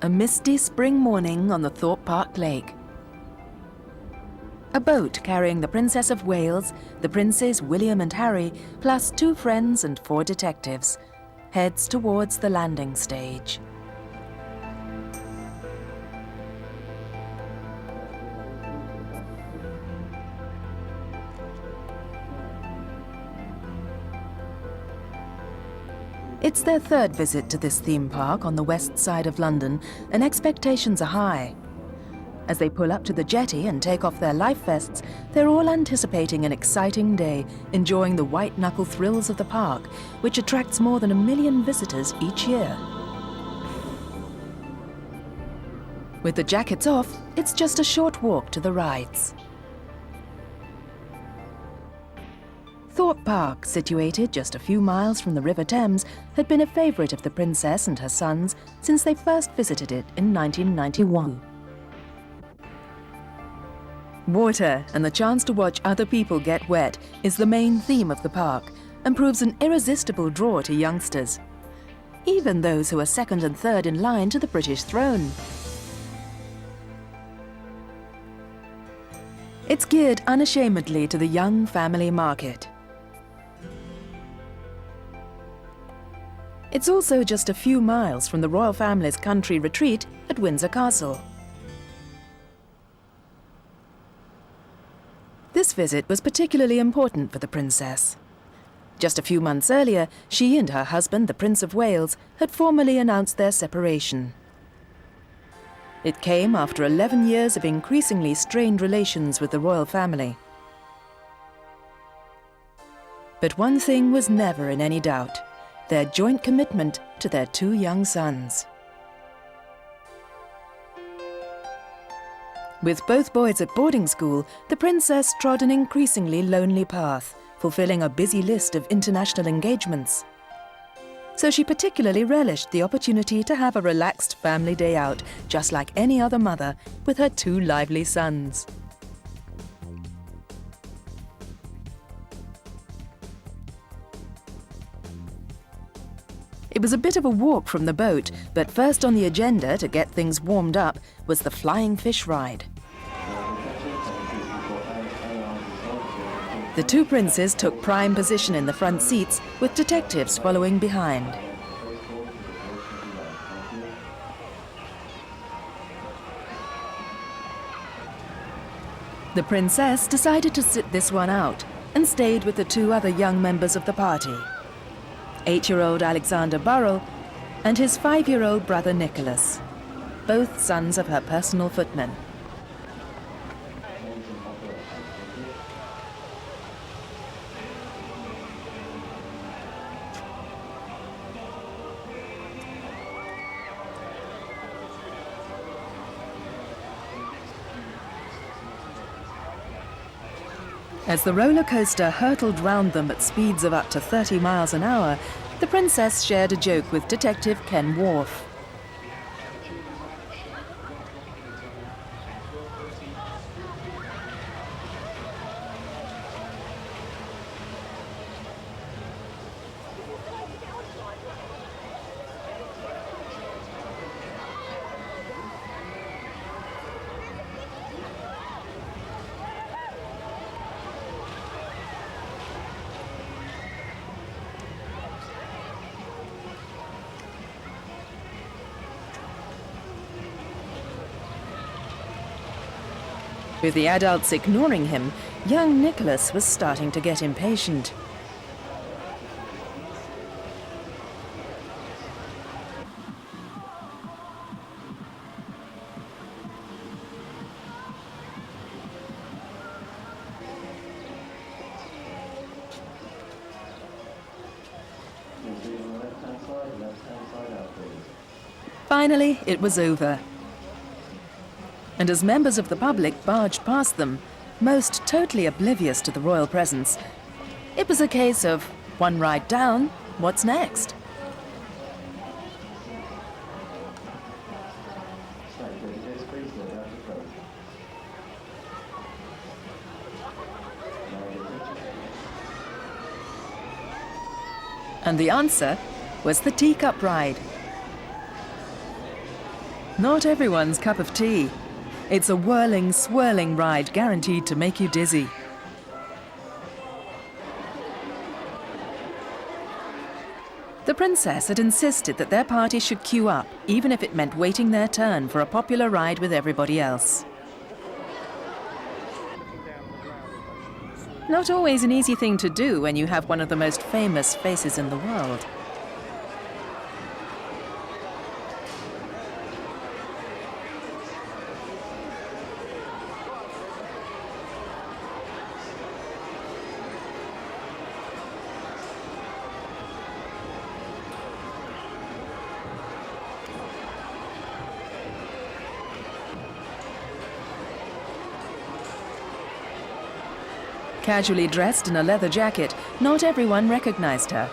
A misty spring morning on the Thorpe Park lake. A boat carrying the Princess of Wales, the Princes William and Harry, plus 2 friends and 4 detectives, heads towards the landing stage. It's their 3rd visit to this theme park on the west side of London, and expectations are high. As they pull up to the jetty and take off their life vests, they're all anticipating an exciting day, enjoying the white-knuckle thrills of the park, which attracts more than 1 million visitors each year. With the jackets off, it's just a short walk to the rides. Thorpe Park, situated just a few miles from the River Thames, had been a favourite of the princess and her sons since they first visited it in 1991. Water and the chance to watch other people get wet is the main theme of the park and proves an irresistible draw to youngsters, even those who are 2nd and 3rd in line to the British throne. It's geared unashamedly to the young family market. It's also just a few miles from the royal family's country retreat at Windsor Castle. This visit was particularly important for the princess. Just a few months earlier, she and her husband, the Prince of Wales, had formally announced their separation. It came after 11 years of increasingly strained relations with the royal family. But one thing was never in any doubt: their joint commitment to their 2 young sons. With both boys at boarding school, the princess trod an increasingly lonely path, fulfilling a busy list of international engagements. So she particularly relished the opportunity to have a relaxed family day out, just like any other mother, with her 2 lively sons. It was a bit of a walk from the boat, but first on the agenda to get things warmed up was the flying fish ride. The 2 princes took prime position in the front seats, with detectives following behind. The princess decided to sit this one out and stayed with the 2 other young members of the party: 8-year-old Alexander Burrell and his 5-year-old brother Nicholas, both sons of her personal footman. As the roller coaster hurtled round them at speeds of up to 30 miles an hour, the princess shared a joke with Detective Ken Wharf. With the adults ignoring him, young Nicholas was starting to get impatient. Finally, it was over. And as members of the public barged past them, most totally oblivious to the royal presence, it was a case of one ride down, what's next? And the answer was the teacup ride. Not everyone's cup of tea. It's a whirling, swirling ride guaranteed to make you dizzy. The princess had insisted that their party should queue up, even if it meant waiting their turn for a popular ride with everybody else. Not always an easy thing to do when you have one of the most famous faces in the world. Casually dressed in a leather jacket, not everyone recognized her.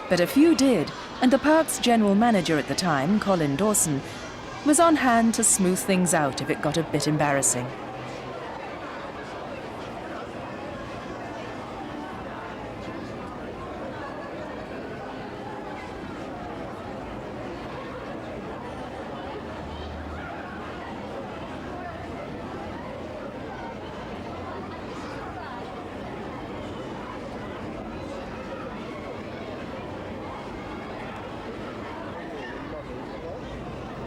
But a few did, and the park's general manager at the time, Colin Dawson, was on hand to smooth things out if it got a bit embarrassing.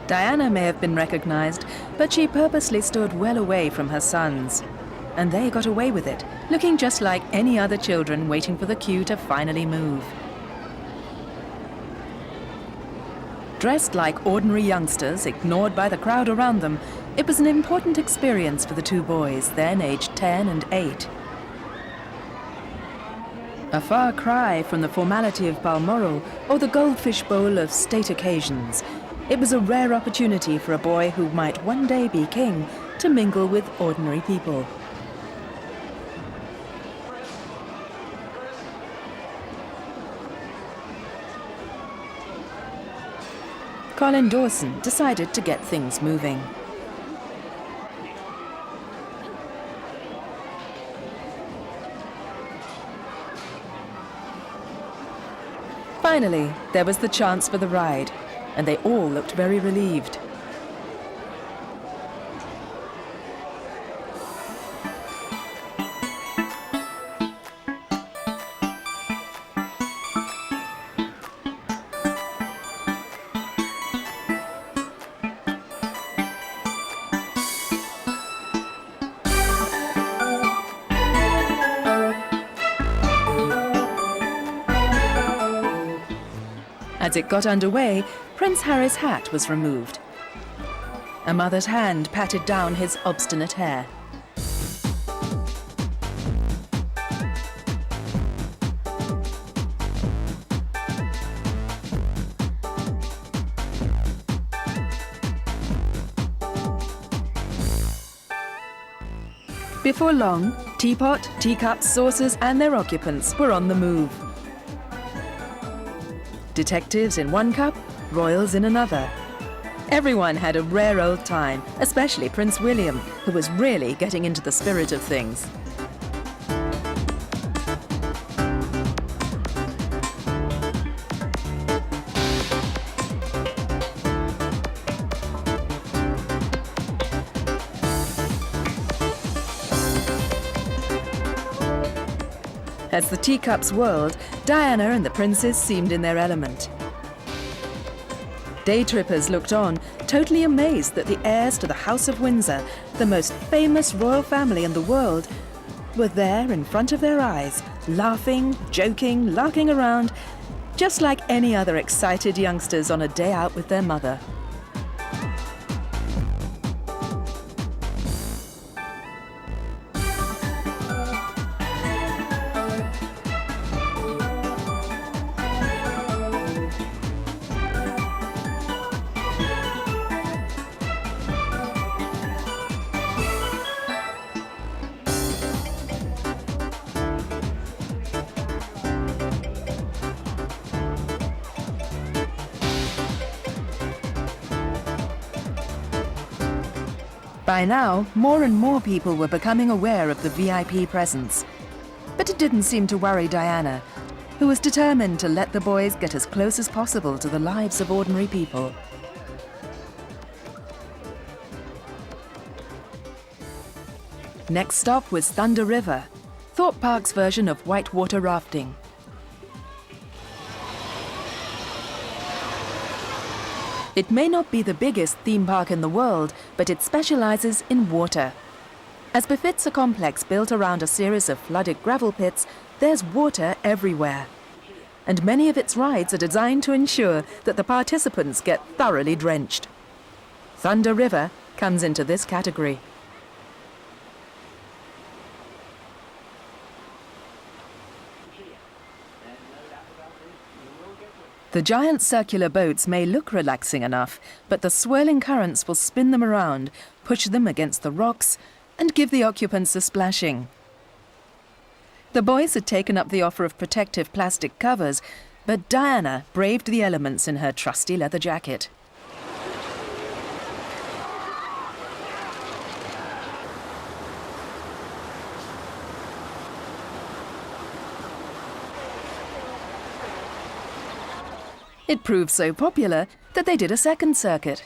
Diana may have been recognized, but she purposely stood well away from her sons. And they got away with it, looking just like any other children waiting for the queue to finally move. Dressed like ordinary youngsters, ignored by the crowd around them, it was an important experience for the two boys, then aged 10 and 8. A far cry from the formality of Balmoral or the Goldfish Bowl of state occasions, it was a rare opportunity for a boy who might one day be king to mingle with ordinary people. Colin Dawson decided to get things moving. Finally, there was the chance for the ride, and they all looked very relieved. As it got underway, Prince Harry's hat was removed. A mother's hand patted down his obstinate hair. Before long, teapot, teacups, saucers, and their occupants were on the move. Detectives in one cup, royals in another. Everyone had a rare old time, especially Prince William, who was really getting into the spirit of things. As the teacups whirled, Diana and the princes seemed in their element. Day trippers looked on, totally amazed that the heirs to the House of Windsor, the most famous royal family in the world, were there in front of their eyes, laughing, joking, larking around, just like any other excited youngsters on a day out with their mother. By now, more and more people were becoming aware of the VIP presence. But it didn't seem to worry Diana, who was determined to let the boys get as close as possible to the lives of ordinary people. Next stop was Thunder River, Thorpe Park's version of whitewater rafting. It may not be the biggest theme park in the world, but it specializes in water. As befits a complex built around a series of flooded gravel pits, there's water everywhere. And many of its rides are designed to ensure that the participants get thoroughly drenched. Thunder River comes into this category. The giant circular boats may look relaxing enough, but the swirling currents will spin them around, push them against the rocks, and give the occupants a splashing. The boys had taken up the offer of protective plastic covers, but Diana braved the elements in her trusty leather jacket. It proved so popular that they did a second circuit.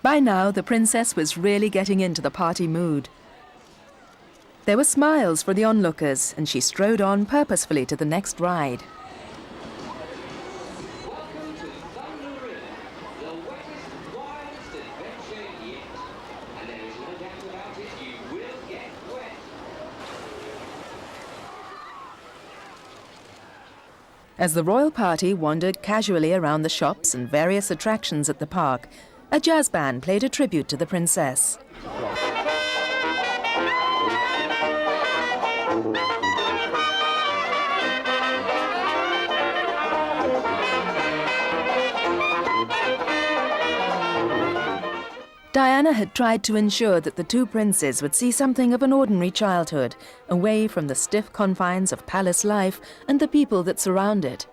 By now, the princess was really getting into the party mood. There were smiles for the onlookers, and she strode on purposefully to the next ride. As the royal party wandered casually around the shops and various attractions at the park, a jazz band played a tribute to the princess. Diana had tried to ensure that the two princes would see something of an ordinary childhood, away from the stiff confines of palace life and the people that surround it.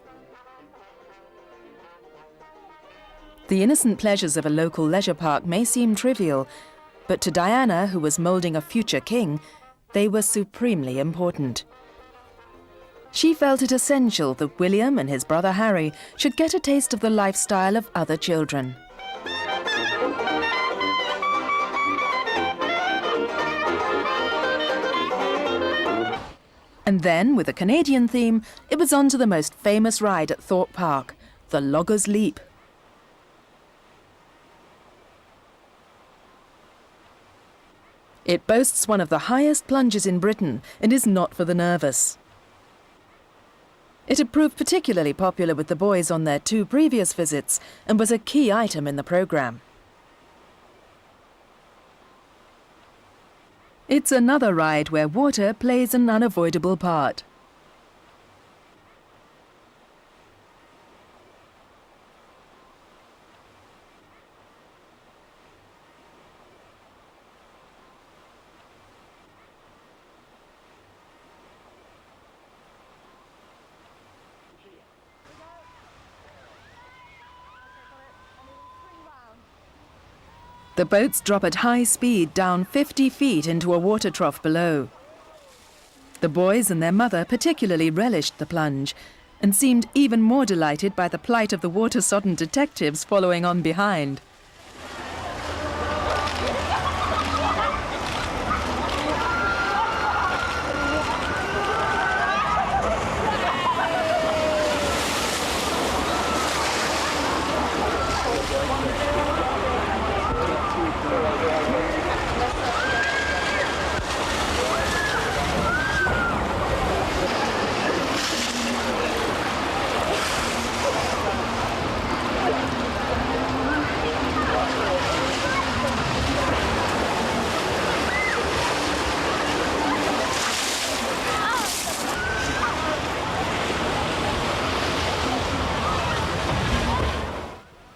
The innocent pleasures of a local leisure park may seem trivial, but to Diana, who was moulding a future king, they were supremely important. She felt it essential that William and his brother Harry should get a taste of the lifestyle of other children. And then, with a Canadian theme, it was on to the most famous ride at Thorpe Park, the Logger's Leap. It boasts one of the highest plunges in Britain and is not for the nervous. It had proved particularly popular with the boys on their two previous visits and was a key item in the programme. It's another ride where water plays an unavoidable part. The boats drop at high speed down 50 feet into a water trough below. The boys and their mother particularly relished the plunge and seemed even more delighted by the plight of the water-sodden detectives following on behind.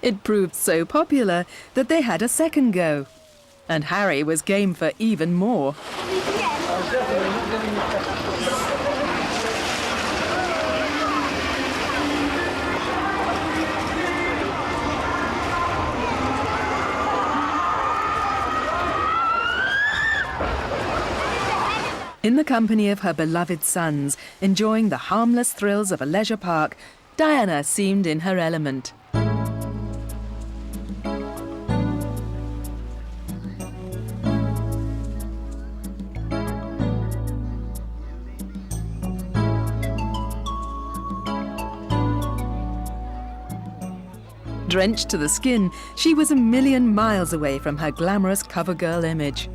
It proved so popular that they had a second go. And Harry was game for even more. the company of her beloved sons, enjoying the harmless thrills of a leisure park, Diana seemed in her element. Drenched to the skin, she was a million miles away from her glamorous cover girl image.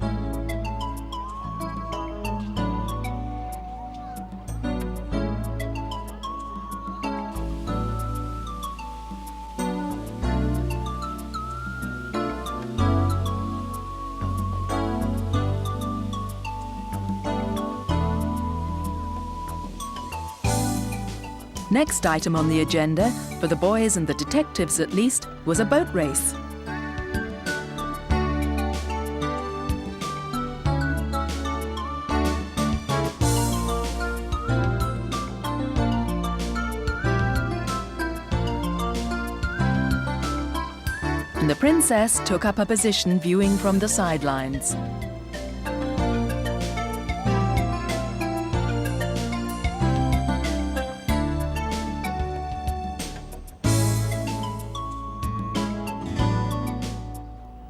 Next item on the agenda, for the boys and the detectives at least, was a boat race. And the princess took up a position viewing from the sidelines.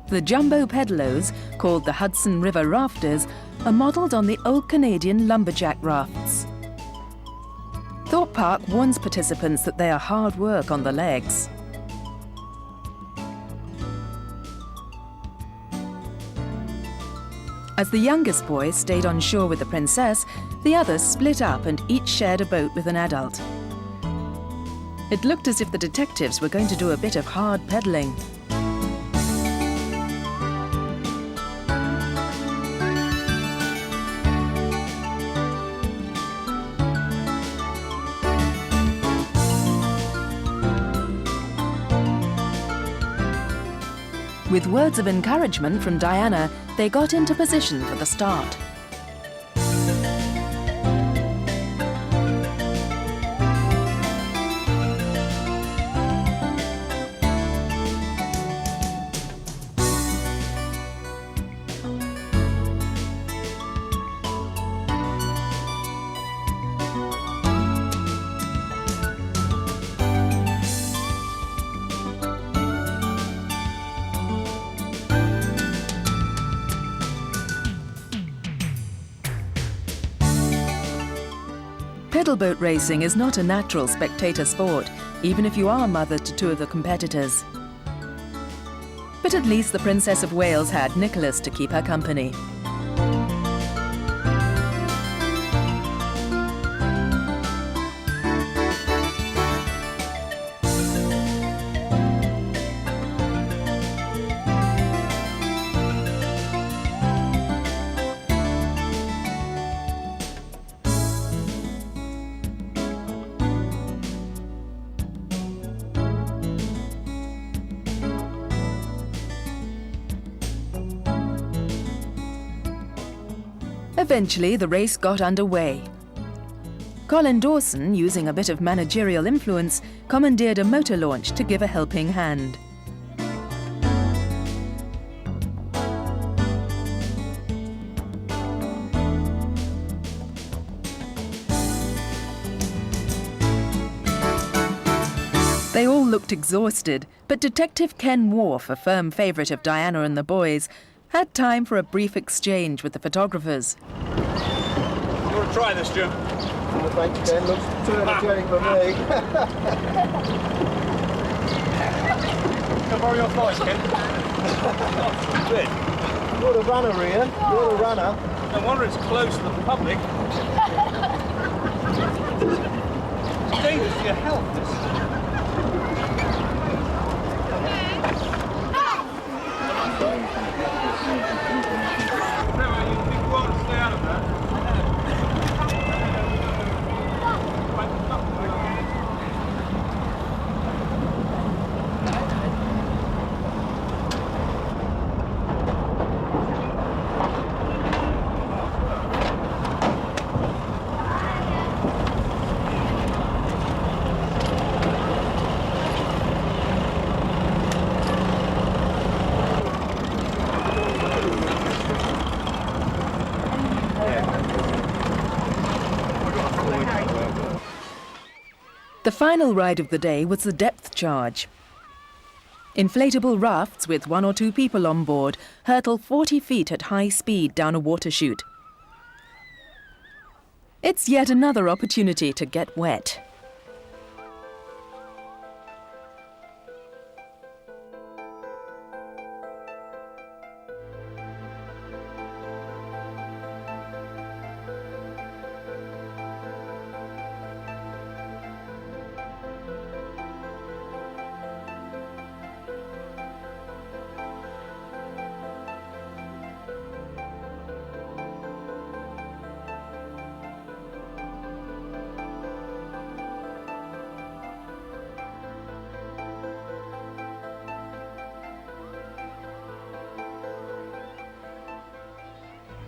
The jumbo pedalows, called the Hudson River rafters, are modelled on the old Canadian lumberjack rafts. Thorpe Park warns participants that they are hard work on the legs. As the youngest boy stayed on shore with the princess, the others split up and each shared a boat with an adult. It looked as if the detectives were going to do a bit of hard pedaling. With words of encouragement from Diana, they got into position for the start. Pedal boat racing is not a natural spectator sport, even if you are mother to two of the competitors. But at least the Princess of Wales had Nicholas to keep her company. Eventually, the race got underway. Colin Dawson, using a bit of managerial influence, commandeered a motor launch to give a helping hand. They all looked exhausted, but Detective Ken Wharf, a firm favourite of Diana and the boys, had time for a brief exchange with the photographers. You want to try this, Jim? Oh, thanks, Ken. Looks too energetic for me. Can I borrow your thighs, Ken? Good. You're the runner, Ian. You're the runner. No wonder it's closed to the public. It's dangerous to your health, this. The final ride of the day was the depth charge. Inflatable rafts with 1 or 2 people on board hurtle 40 feet at high speed down a water chute. It's yet another opportunity to get wet.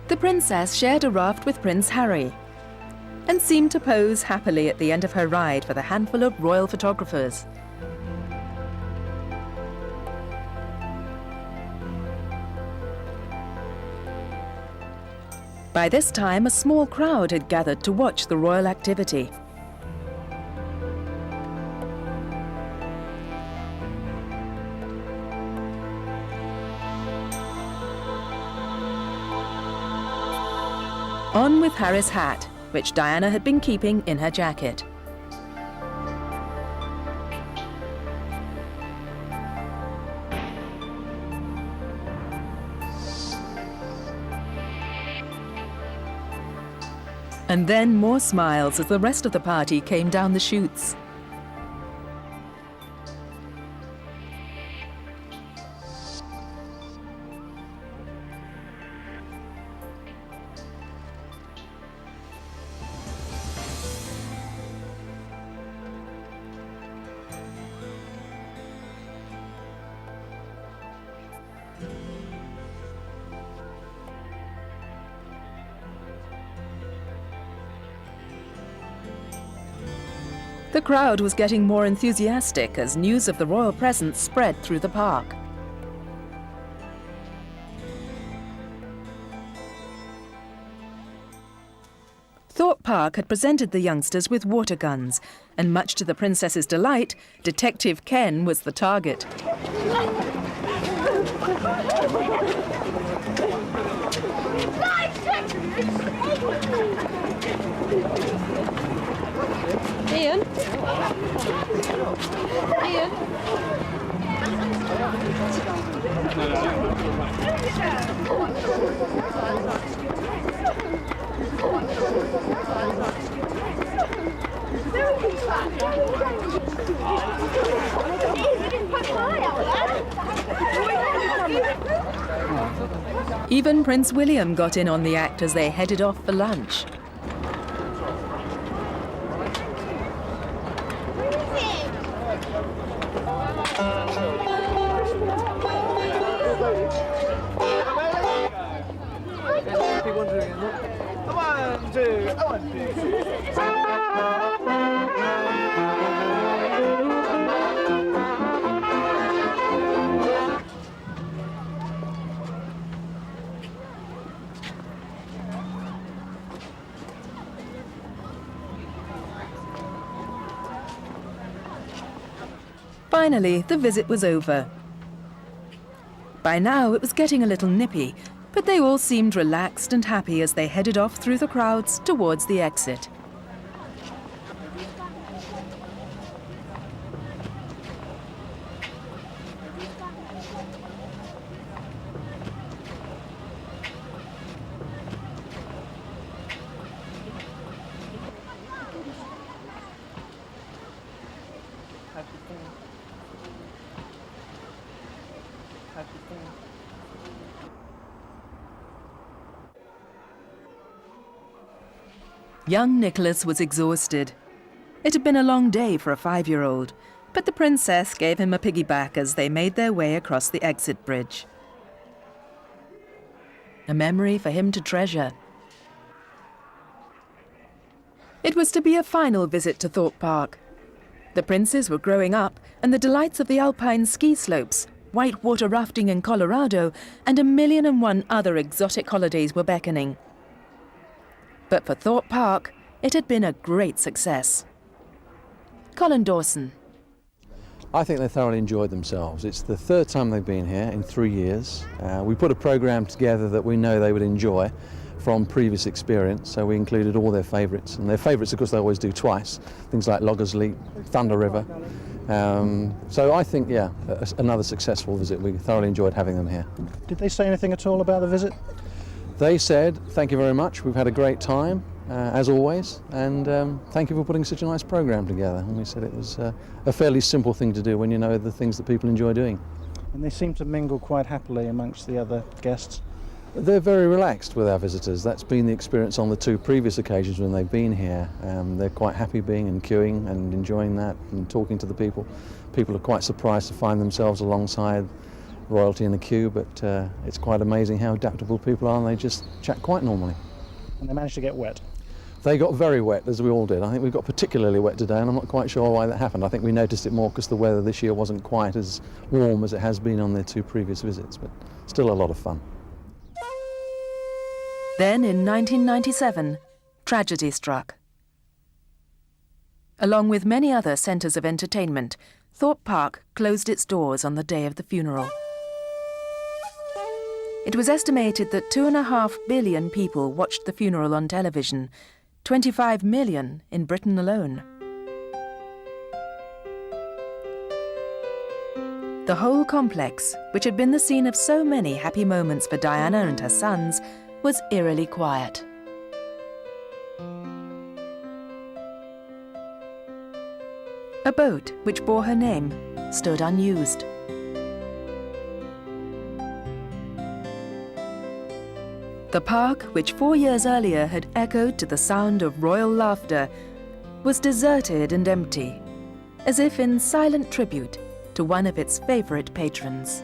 The princess shared a raft with Prince Harry and seemed to pose happily at the end of her ride for the handful of royal photographers. By this time, a small crowd had gathered to watch the royal activity. On with Harry's hat, which Diana had been keeping in her jacket. And then more smiles as the rest of the party came down the chutes. The crowd was getting more enthusiastic as news of the royal presence spread through the park. Thorpe Park had presented the youngsters with water guns, and much to the princess's delight, Detective Ken was the target. Ian? Ian? Even Prince William got in on the act as they headed off for lunch. Finally, the visit was over. By now, it was getting a little nippy, but they all seemed relaxed and happy as they headed off through the crowds towards the exit. Young Nicholas was exhausted. It had been a long day for a 5-year-old, but the princess gave him a piggyback as they made their way across the exit bridge. A memory for him to treasure. It was to be a final visit to Thorpe Park. The princes were growing up, and the delights of the alpine ski slopes, whitewater rafting in Colorado, and 1,000,001 other exotic holidays were beckoning. But for Thorpe Park, it had been a great success. Colin Dawson. I think they thoroughly enjoyed themselves. It's the third time they've been here in 3 years. We put a programme together that we know they would enjoy from previous experience, so we included all their favourites. And their favourites, of course, they always do twice. Things like Loggers Leap, Thunder River. So I think, yeah, another successful visit. We thoroughly enjoyed having them here. Did they say anything at all about the visit? They said, thank you very much, we've had a great time, as always, and thank you for putting such a nice programme together. And we said it was a fairly simple thing to do when you know the things that people enjoy doing. And they seem to mingle quite happily amongst the other guests. They're very relaxed with our visitors. That's been the experience on the 2 previous occasions when they've been here. They're quite happy being and queuing and enjoying that and talking to the people. People are quite surprised to find themselves alongside royalty in the queue, but it's quite amazing how adaptable people are, and they just chat quite normally. And they managed to get wet. They got very wet, as we all did. I think we got particularly wet today, and I'm not quite sure why that happened. I think we noticed it more because the weather this year wasn't quite as warm as it has been on their 2 previous visits, but still a lot of fun. Then in 1997, tragedy struck. Along with many other centres of entertainment, Thorpe Park closed its doors on the day of the funeral. It was estimated that 2.5 billion people watched the funeral on television, 25 million in Britain alone. The whole complex, which had been the scene of so many happy moments for Diana and her sons, was eerily quiet. A boat which bore her name stood unused. The park, which 4 years earlier had echoed to the sound of royal laughter, was deserted and empty, as if in silent tribute to one of its favourite patrons.